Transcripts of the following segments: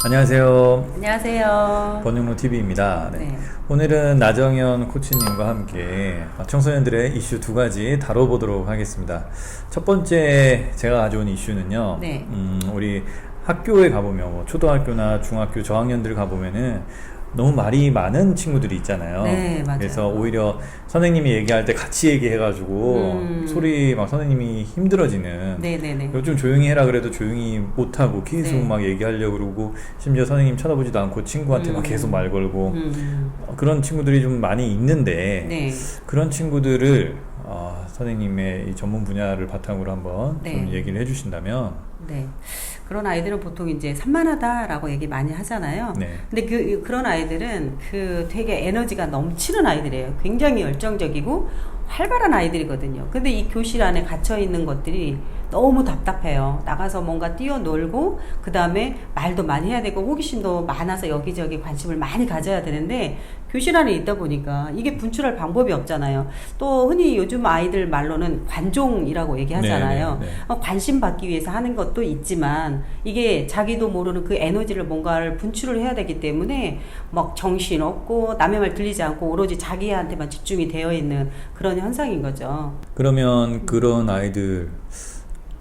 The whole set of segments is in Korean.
안녕하세요. 안녕하세요. 번영로TV입니다. 네. 네. 오늘은 나정현 코치님과 함께 청소년들의 이슈 두 가지 다뤄보도록 하겠습니다. 첫 번째 제가 가져온 이슈는요. 네. 우리 학교에 가보면 뭐 초등학교나 중학교 저학년들 가보면은 너무 말이 많은 친구들이 있잖아요. 네, 맞아요. 그래서 오히려 선생님이 얘기할 때 같이 얘기해가지고 소리 막 선생님이 힘들어지는. 네네네. 그리고 좀 조용히 해라 그래도 조용히 못하고 계속 네. 막 얘기하려고 그러고 심지어 선생님 쳐다보지도 않고 친구한테 막 계속 말 걸고 그런 친구들이 좀 많이 있는데 네. 그런 친구들을 선생님의 이 전문 분야를 바탕으로 한번 네. 좀 얘기를 해주신다면. 네. 그런 아이들은 보통 이제 산만하다라고 얘기 많이 하잖아요. 네. 근데 그런 아이들은 되게 에너지가 넘치는 아이들이에요. 굉장히 열정적이고 활발한 아이들이거든요. 근데 이 교실 안에 갇혀 있는 것들이 너무 답답해요. 나가서 뭔가 뛰어놀고 그 다음에 말도 많이 해야 되고 호기심도 많아서 여기저기 관심을 많이 가져야 되는데 교실 안에 있다 보니까 이게 분출할 방법이 없잖아요. 또 흔히 요즘 아이들 말로는 관종이라고 얘기하잖아요. 네, 네, 네. 관심 받기 위해서 하는 것도 있지만 이게 자기도 모르는 그 에너지를 뭔가를 분출을 해야 되기 때문에 막 정신없고 남의 말 들리지 않고 오로지 자기한테만 집중이 되어 있는 그런 현상인 거죠. 그러면 그런 아이들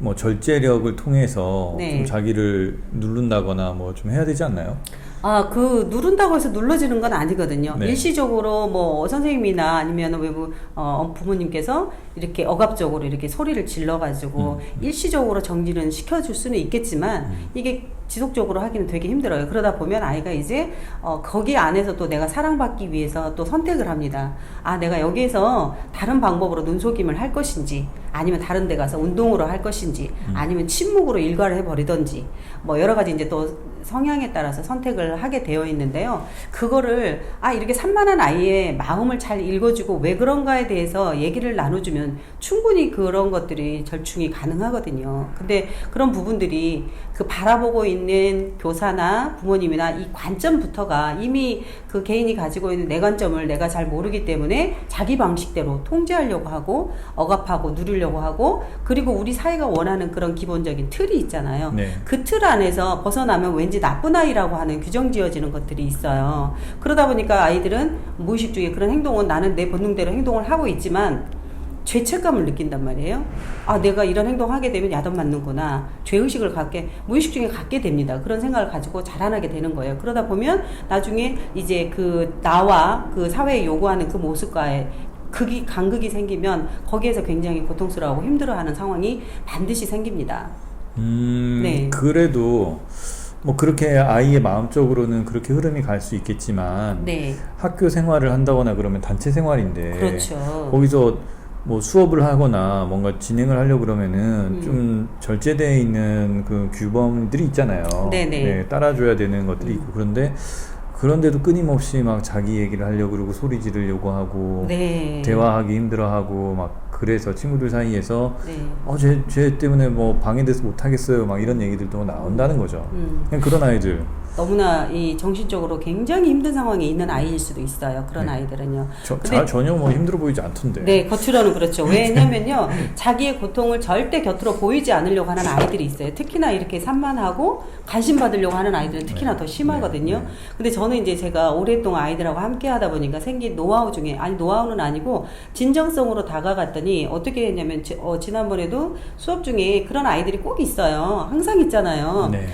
뭐 절제력을 통해서 네. 좀 자기를 누른다거나 뭐 좀 해야 되지 않나요? 누른다고 해서 눌러지는 건 아니거든요. 네. 일시적으로 뭐 선생님이나 아니면 외부 부모님께서 이렇게 억압적으로 이렇게 소리를 질러가지고 일시적으로 정지는 시켜줄 수는 있겠지만 이게 지속적으로 하기는 되게 힘들어요. 그러다 보면 아이가 이제 거기 안에서 또 내가 사랑받기 위해서 또 선택을 합니다. 내가 여기에서 다른 방법으로 눈속임을 할 것인지 아니면 다른 데 가서 운동으로 할 것인지 아니면 침묵으로 일과를 해버리던지 뭐 여러 가지 이제 또 성향에 따라서 선택을 하게 되어 있는데요. 그거를 이렇게 산만한 아이의 마음을 잘 읽어주고 왜 그런가에 대해서 얘기를 나눠주면 충분히 그런 것들이 절충이 가능하거든요. 근데 그런 부분들이 그 바라보고 있는 교사나 부모님이나 이 관점부터가 이미 그 개인이 가지고 있는 내 관점을 내가 잘 모르기 때문에 자기 방식대로 통제하려고 하고 억압하고 누리려고 하고 그리고 우리 사회가 원하는 그런 기본적인 틀이 있잖아요. 네. 그 틀 안에서 벗어나면 왠지 나쁜 아이라고 하는 규정 지어지는 것들이 있어요. 그러다 보니까 아이들은 무의식 중에 그런 행동은 나는 내 본능대로 행동을 하고 있지만 죄책감을 느낀단 말이에요. 내가 이런 행동을 하게 되면 야단 맞는구나. 죄의식을 무의식 중에 갖게 됩니다. 그런 생각을 가지고 자라나게 되는 거예요. 그러다 보면 나중에 이제 나와 그 사회에 요구하는 그 모습과의 간극이 생기면 거기에서 굉장히 고통스러워하고 힘들어하는 상황이 반드시 생깁니다. 네. 그래도 뭐 그렇게 아이의 마음적으로는 그렇게 흐름이 갈 수 있겠지만 네. 학교 생활을 한다거나 그러면 단체 생활인데 그렇죠. 거기서 뭐 수업을 하거나 뭔가 진행을 하려고 그러면은 좀 절제되어 있는 그 규범들이 있잖아요. 네네. 네, 따라줘야 되는 것들이 있고 그런데도 끊임없이 막 자기 얘기를 하려고 그러고 소리 지르려고 하고 네. 대화하기 힘들어하고 막 그래서 친구들 사이에서 네. 쟤 때문에 뭐 방해돼서 못하겠어요 막 이런 얘기들도 나온다는 거죠. 그냥 그런 아이들 너무나 이 정신적으로 굉장히 힘든 상황에 있는 아이일 수도 있어요. 그런 네. 아이들은요. 전혀 뭐 힘들어 보이지 않던데. 네, 겉으로는 그렇죠. 왜냐면요, 자기의 고통을 절대 곁으로 보이지 않으려고 하는 아이들이 있어요. 특히나 이렇게 산만하고 관심 받으려고 하는 아이들은 특히나 더 심하거든요. 근데 저는 이제 제가 오랫동안 아이들하고 함께 하다 보니까 생긴 노하우 중에, 노하우는 아니고 진정성으로 다가갔더니 어떻게 했냐면, 지난번에도 수업 중에 그런 아이들이 꼭 있어요. 항상 있잖아요. 네.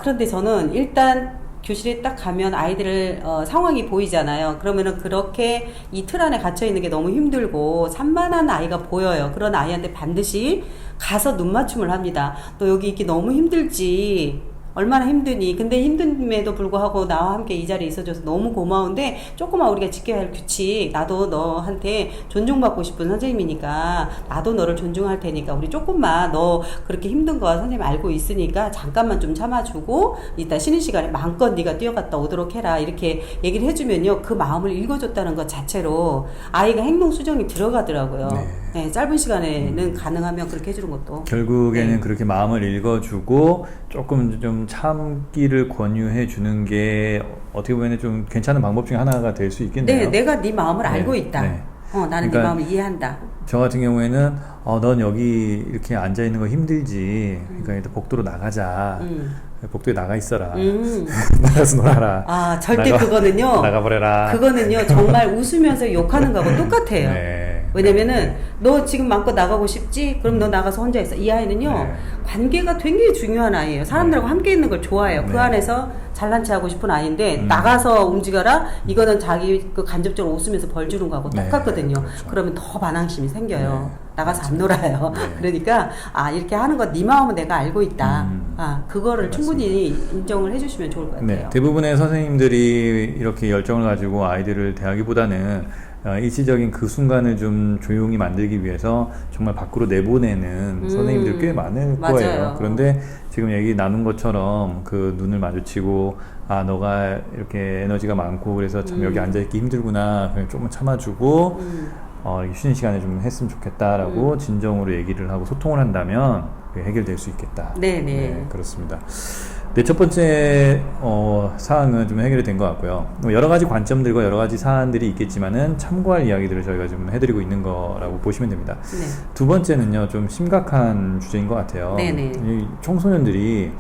그런데 저는 일단 교실에 딱 가면 아이들 상황이 보이잖아요. 그러면은 그렇게 이 틀 안에 갇혀 있는 게 너무 힘들고 산만한 아이가 보여요. 그런 아이한테 반드시 가서 눈 맞춤을 합니다. 너 여기 있기 너무 힘들지. 얼마나 힘드니. 근데 힘듦에도 불구하고 나와 함께 이 자리에 있어줘서 너무 고마운데 조금만 우리가 지켜야 할 규칙, 나도 너한테 존중받고 싶은 선생님이니까 나도 너를 존중할 테니까 우리 조금만 너 그렇게 힘든 거 선생님 알고 있으니까 잠깐만 좀 참아주고 이따 쉬는 시간에 마음껏 네가 뛰어갔다 오도록 해라 이렇게 얘기를 해주면요, 그 마음을 읽어줬다는 것 자체로 아이가 행동 수정이 들어가더라고요. 네, 짧은 시간에는 가능하면 그렇게 해주는 것도 결국에는 그렇게 마음을 읽어주고 조금 좀 참기를 권유해 주는 게 어떻게 보면 좀 괜찮은 방법 중에 하나가 될 수 있겠네요. 네, 내가 네 마음을 알고 있다. 나는 그러니까 네 마음을 이해한다. 저 같은 경우에는 넌 여기 이렇게 앉아 있는 거 힘들지. 그러니까 일단 복도로 나가자. 복도에 나가 있어라. 나가서 놀아라. 아, 절대 그거는요. 나가버려라. 그거는요, 정말 웃으면서 욕하는 거하고 똑같아요. 네. 왜냐면은, 너 지금 마음껏 나가고 싶지? 그럼 너 나가서 혼자 있어. 이 아이는요, 네. 관계가 굉장히 중요한 아이예요. 사람들하고 함께 있는 걸 좋아해요. 그 네. 안에서 잘난 체 하고 싶은 아이인데, 나가서 움직여라? 이거는 자기 그 간접적으로 웃으면서 벌 주는 거하고 네. 똑같거든요. 그렇죠. 그러면 더 반항심이 생겨요. 네. 나가서 안 놀아요. 네. 그러니까, 아, 이렇게 하는 거 네 마음은 내가 알고 있다. 아, 그거를 맞습니다. 충분히 인정을 해주시면 좋을 것 같아요. 네, 대부분의 선생님들이 이렇게 열정을 가지고 아이들을 대하기보다는 일시적인 그 순간을 좀 조용히 만들기 위해서 정말 밖으로 내보내는 선생님들 꽤 많을 맞아요. 거예요. 그런데 지금 얘기 나눈 것처럼 그 눈을 마주치고 아 너가 이렇게 에너지가 많고 그래서 참 여기 앉아있기 힘들구나 그냥 조금 참아주고 쉬는 시간에 좀 했으면 좋겠다라고 진정으로 얘기를 하고 소통을 한다면 그게 해결될 수 있겠다. 네네. 네, 그렇습니다. 네, 첫 번째 사항은 좀 해결이 된 것 같고요. 여러 가지 관점들과 여러 가지 사안들이 있겠지만은 참고할 이야기들을 저희가 좀 해드리고 있는 거라고 보시면 됩니다. 네. 두 번째는요, 좀 심각한 주제인 것 같아요. 네네. 이 청소년들이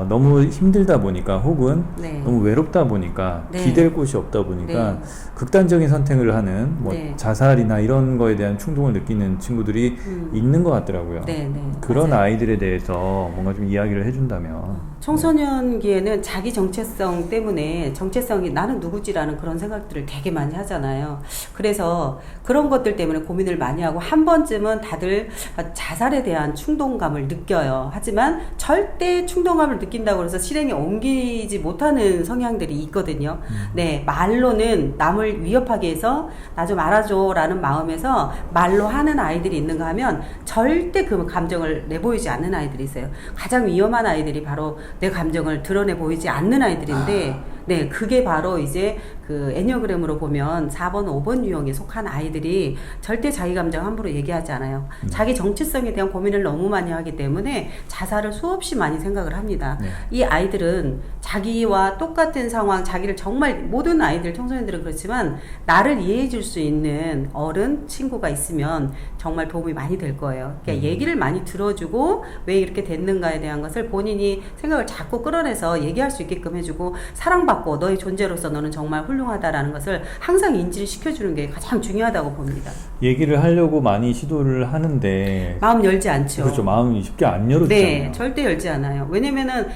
너무 힘들다 보니까 혹은 네. 너무 외롭다 보니까 네. 기댈 곳이 없다 보니까 네. 극단적인 선택을 하는 뭐 네. 자살이나 이런 거에 대한 충동을 느끼는 친구들이 있는 것 같더라고요. 네, 네. 그런 맞아요. 아이들에 대해서 뭔가 좀 이야기를 해준다면 청소년기에는 자기 정체성 때문에 정체성이 나는 누구지라는 그런 생각들을 되게 많이 하잖아요. 그래서 그런 것들 때문에 고민을 많이 하고 한 번쯤은 다들 자살에 대한 충동감을 느껴요. 하지만 절대 충동감을 느낀다고 해서 실행에 옮기지 못하는 성향들이 있거든요. 네, 말로는 남을 위협하기 위해서 나 좀 알아줘 라는 마음에서 말로 하는 아이들이 있는가 하면 절대 그 감정을 내보이지 않는 아이들이 있어요. 가장 위험한 아이들이 바로 내 감정을 드러내 보이지 않는 아이들인데 네, 그게 바로 이제 그 애니어그램으로 보면 4번, 5번 유형에 속한 아이들이 절대 자기 감정 함부로 얘기하지 않아요. 자기 정체성에 대한 고민을 너무 많이 하기 때문에 자살을 수없이 많이 생각을 합니다. 네. 이 아이들은 자기와 똑같은 상황, 자기를 정말 모든 아이들, 청소년들은 그렇지만 나를 이해해 줄 수 있는 어른, 친구가 있으면 정말 도움이 많이 될 거예요. 그러니까 얘기를 많이 들어주고 왜 이렇게 됐는가에 대한 것을 본인이 생각을 자꾸 끌어내서 얘기할 수 있게끔 해주고 사랑받고 너의 존재로서 너는 정말 훌륭하다라는 것을 항상 인지를 시켜주는 게 가장 중요하다고 봅니다. 얘기를 하려고 많이 시도를 하는데 마음 열지 않죠. 그렇죠. 마음이 쉽게 안 열어지잖아요. 네, 절대 열지 않아요. 왜냐면은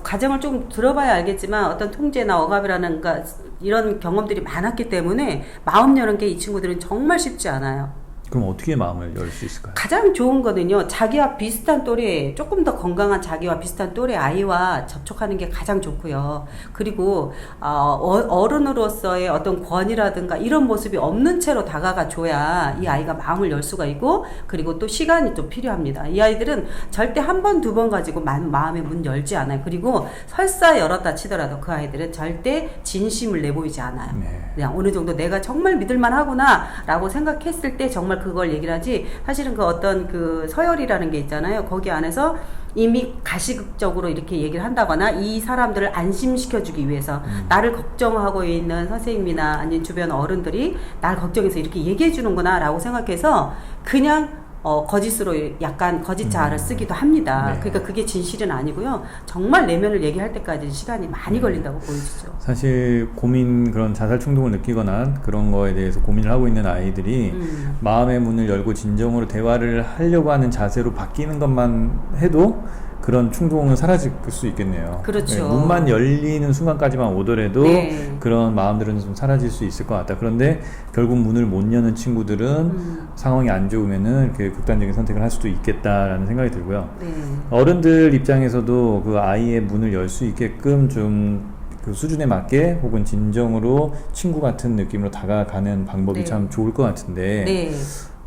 가정을 좀 들어봐야 알겠지만 어떤 통제나 억압이라는가 이런 경험들이 많았기 때문에 마음 여는 게 이 친구들은 정말 쉽지 않아요. 그럼 어떻게 마음을 열 수 있을까요? 가장 좋은 거는요, 자기와 비슷한 또래, 조금 더 건강한 자기와 비슷한 또래 아이와 접촉하는 게 가장 좋고요. 그리고 어른으로서의 어떤 권위라든가 이런 모습이 없는 채로 다가가 줘야 이 아이가 마음을 열 수가 있고, 그리고 또 시간이 또 필요합니다. 이 아이들은 절대 한 번, 두 번 가지고 마음의 문 열지 않아요. 그리고 설사 열었다 치더라도 그 아이들은 절대 진심을 내보이지 않아요. 네. 그냥 어느 정도 내가 정말 믿을만 하구나 라고 생각했을 때 정말 그걸 얘기를 하지, 사실은 그 어떤 그 서열이라는 게 있잖아요. 거기 안에서 이미 가시적으로 이렇게 얘기를 한다거나 이 사람들을 안심시켜주기 위해서 나를 걱정하고 있는 선생님이나 아니면 주변 어른들이 나를 걱정해서 이렇게 얘기해 주는구나 라고 생각해서 그냥 거짓으로 약간 거짓 자아를 쓰기도 합니다. 네. 그러니까 그게 진실은 아니고요. 정말 내면을 얘기할 때까지 시간이 많이 걸린다고 보여지죠. 사실 그런 자살 충동을 느끼거나 그런 거에 대해서 고민을 하고 있는 아이들이 마음의 문을 열고 진정으로 대화를 하려고 하는 자세로 바뀌는 것만 해도 그런 충동은 사라질 수 있겠네요. 그렇죠. 네, 문만 열리는 순간까지만 오더라도 네. 그런 마음들은 좀 사라질 수 있을 것 같다. 그런데 결국 문을 못 여는 친구들은 상황이 안 좋으면은 이렇게 극단적인 선택을 할 수도 있겠다라는 생각이 들고요. 네. 어른들 입장에서도 그 아이의 문을 열 수 있게끔 좀 그 수준에 맞게 혹은 진정으로 친구 같은 느낌으로 다가가는 방법이 네. 참 좋을 것 같은데 네.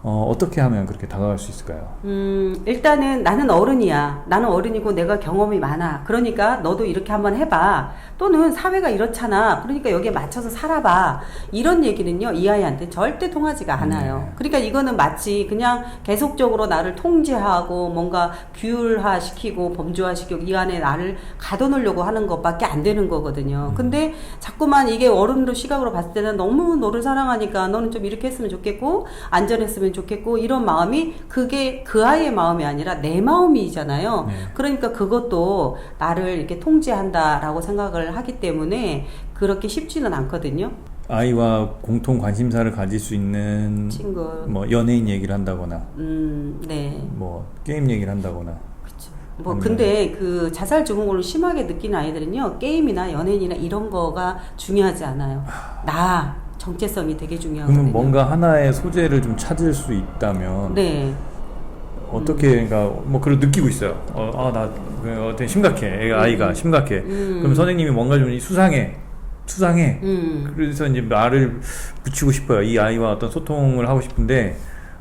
어떻게 하면 그렇게 다가갈 수 있을까요? 일단은 나는 어른이야. 나는 어른이고 내가 경험이 많아. 그러니까 너도 이렇게 한번 해봐. 또는 사회가 이렇잖아. 그러니까 여기에 맞춰서 살아봐. 이런 얘기는요, 이 아이한테 절대 통하지가 않아요. 네. 그러니까 이거는 마치 그냥 계속적으로 나를 통제하고 뭔가 규율화시키고 범주화시키고 이 안에 나를 가둬놓으려고 하는 것밖에 안 되는 거거든요. 근데 자꾸만 이게 어른으로 시각으로 봤을 때는 너무 너를 사랑하니까 너는 좀 이렇게 했으면 좋겠고 안전했으면 되면 좋겠고 이런 마음이 그게 그 아이의 마음이 아니라 내 마음이잖아요. 네. 그러니까 그것도 나를 이렇게 통제한다라고 생각을 하기 때문에 그렇게 쉽지는 않거든요. 아이와 공통 관심사를 가질 수 있는 친구. 뭐 연예인 얘기를 한다거나 네. 뭐 게임 얘기를 한다거나 그렇죠. 뭐 근데 그 자살 증후군을 심하게 느끼는 아이들은요 게임이나 연예인이나 이런 거가 중요하지 않아요. 나 정체성이 되게 중요하거든요. 그러면 뭔가 하나의 소재를 좀 찾을 수 있다면 네. 어떻게 그러니까 뭐 그걸 느끼고 있어요. 나 되게 심각해. 애가 아이가 심각해. 그럼 선생님이 뭔가 좀 수상해. 그래서 이제 말을 붙이고 싶어요. 이 아이와 어떤 소통을 하고 싶은데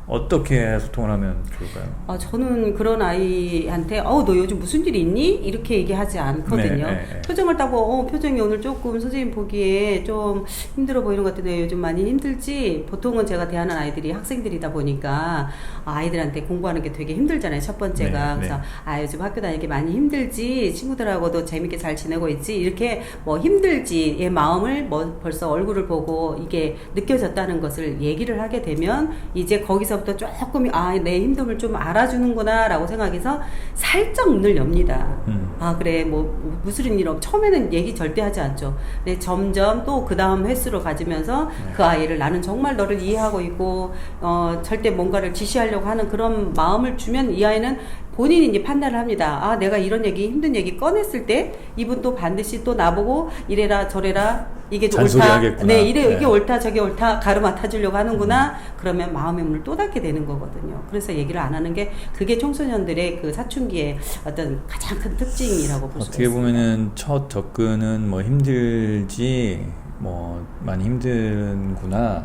어떻게 소통을 하면 좋을까요? 저는 그런 아이한테 너 요즘 무슨 일 있니? 이렇게 얘기하지 않거든요. 네. 표정을 따고 표정이 오늘 조금 선생님 보기에 좀 힘들어 보이는 것 같은데 요즘 많이 힘들지? 보통은 제가 대하는 아이들이 학생들이다 보니까 아이들한테 공부하는 게 되게 힘들잖아요. 첫 번째가. 네. 그래서 요즘 학교 다니기 많이 힘들지? 친구들하고도 재밌게 잘 지내고 있지? 이렇게 뭐 힘들지의 마음을 벌써 얼굴을 보고 이게 느껴졌다는 것을 얘기를 하게 되면 이제 거기서 부터 조금 내 힘듦을 좀 알아주는구나 라고 생각해서 살짝 문을 엽니다. 그래 뭐 무슨 일 처음에는 얘기 절대 하지 않죠. 근데 점점 또 그 다음 횟수로 가지면서 그 아이를 나는 정말 너를 이해하고 있고 절대 뭔가를 지시하려고 하는 그런 마음을 주면 이 아이는 본인이 이제 판단을 합니다. 내가 이런 얘기 힘든 얘기 꺼냈을 때 이분 또 반드시 또 나보고 이래라 저래라 이게 옳다. 잔소리하겠구나. 네, 이게 옳다 저게 옳다 가르마타 주려고 하는구나. 그러면 마음의 문을 또 닫게 되는 거거든요. 그래서 얘기를 안 하는 게 그게 청소년들의 그 사춘기의 어떤 가장 큰 특징이라고 볼 수가 어떻게 있습니다. 보면은 첫 접근은 뭐 힘들지 뭐 많이 힘든구나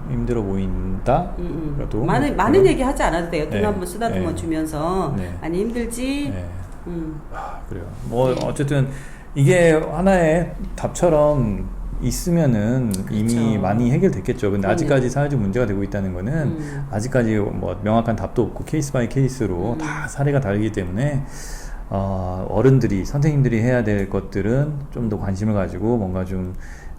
힘들어 보인다 그래도 많은 얘기 하지 않아도 돼요. 등 네. 한번 쓰다듬어 네. 주면서 네. 많이 힘들지. 네. 그래요. 뭐 어쨌든 이게 하나의 답처럼 있으면은 이미 그렇죠. 많이 해결됐겠죠. 근데 네. 아직까지 사회적 문제가 되고 있다는 거는 아직까지 뭐 명확한 답도 없고 케이스 바이 케이스로 다 사례가 다르기 때문에 어른들이 선생님들이 해야 될 것들은 좀 더 관심을 가지고 뭔가 좀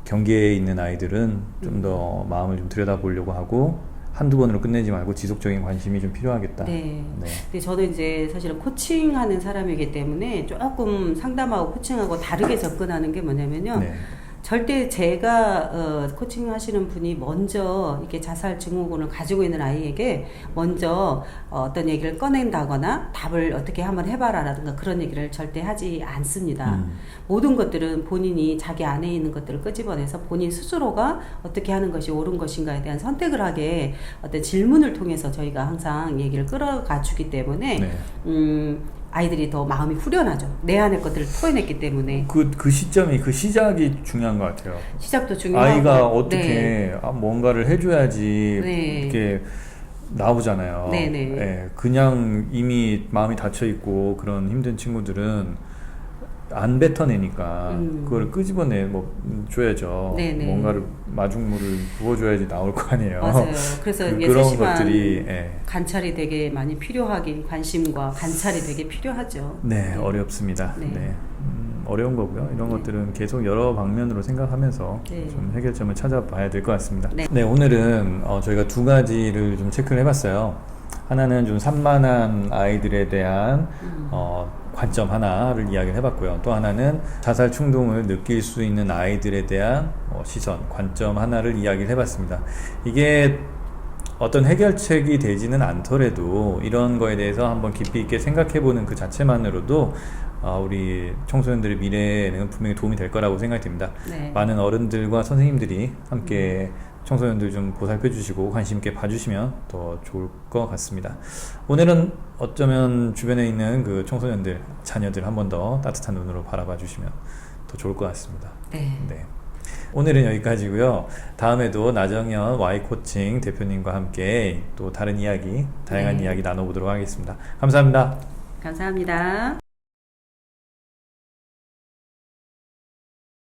경계에 있는 아이들은 좀 더 마음을 좀 들여다보려고 하고 한두 번으로 끝내지 말고 지속적인 관심이 좀 필요하겠다. 네. 네. 근데 저는 이제 사실은 코칭하는 사람이기 때문에 조금 상담하고 코칭하고 다르게 접근하는 게 뭐냐면요. 네. 절대 제가 코칭 하시는 분이 먼저 이렇게 자살 증후군을 가지고 있는 아이에게 먼저 어떤 얘기를 꺼낸다거나 답을 어떻게 한번 해봐라라든가 그런 얘기를 절대 하지 않습니다. 모든 것들은 본인이 자기 안에 있는 것들을 끄집어내서 본인 스스로가 어떻게 하는 것이 옳은 것인가에 대한 선택을 하게 어떤 질문을 통해서 저희가 항상 얘기를 끌어가 주기 때문에 네. 아이들이 더 마음이 후련하죠. 내 안의 것들을 토해냈기 때문에. 그 시점이 그 시작이 중요한 것 같아요. 시작도 중요하고. 아이가 어떻게 네. 뭔가를 해줘야지 네. 이렇게 나오잖아요. 네네. 예, 그냥 이미 마음이 닫혀 있고 그런 힘든 친구들은 안 뱉어내니까 그걸 끄집어내 줘야죠. 네네. 뭔가를 마중물을 부어줘야지 나올 거 아니에요. 맞아요. 그래서 그런 세심한 것들이 관찰이 되게 많이 필요하긴 관심과 관찰이 되게 필요하죠. 네, 어렵습니다. 네. 네. 어려운 거고요. 이런 것들은 계속 여러 방면으로 생각하면서 네. 좀 해결점을 찾아봐야 될 것 같습니다. 네. 네, 오늘은 저희가 두 가지를 좀 체크를 해봤어요. 하나는 좀 산만한 아이들에 대한 관점 하나를 이야기를 해봤고요. 또 하나는 자살 충동을 느낄 수 있는 아이들에 대한 시선, 관점 하나를 이야기를 해봤습니다. 이게 어떤 해결책이 되지는 않더라도 이런 거에 대해서 한번 깊이 있게 생각해보는 그 자체만으로도 우리 청소년들의 미래에는 분명히 도움이 될 거라고 생각이 듭니다. 네. 많은 어른들과 선생님들이 함께 청소년들 좀 보살펴 주시고 관심 있게 봐주시면 더 좋을 것 같습니다. 오늘은 어쩌면 주변에 있는 그 청소년들, 자녀들 한 번 더 따뜻한 눈으로 바라봐 주시면 더 좋을 것 같습니다. 네. 네. 오늘은 여기까지고요. 다음에도 나정현 Y코칭 대표님과 함께 또 다른 이야기, 다양한 네. 이야기 나눠보도록 하겠습니다. 감사합니다. 감사합니다.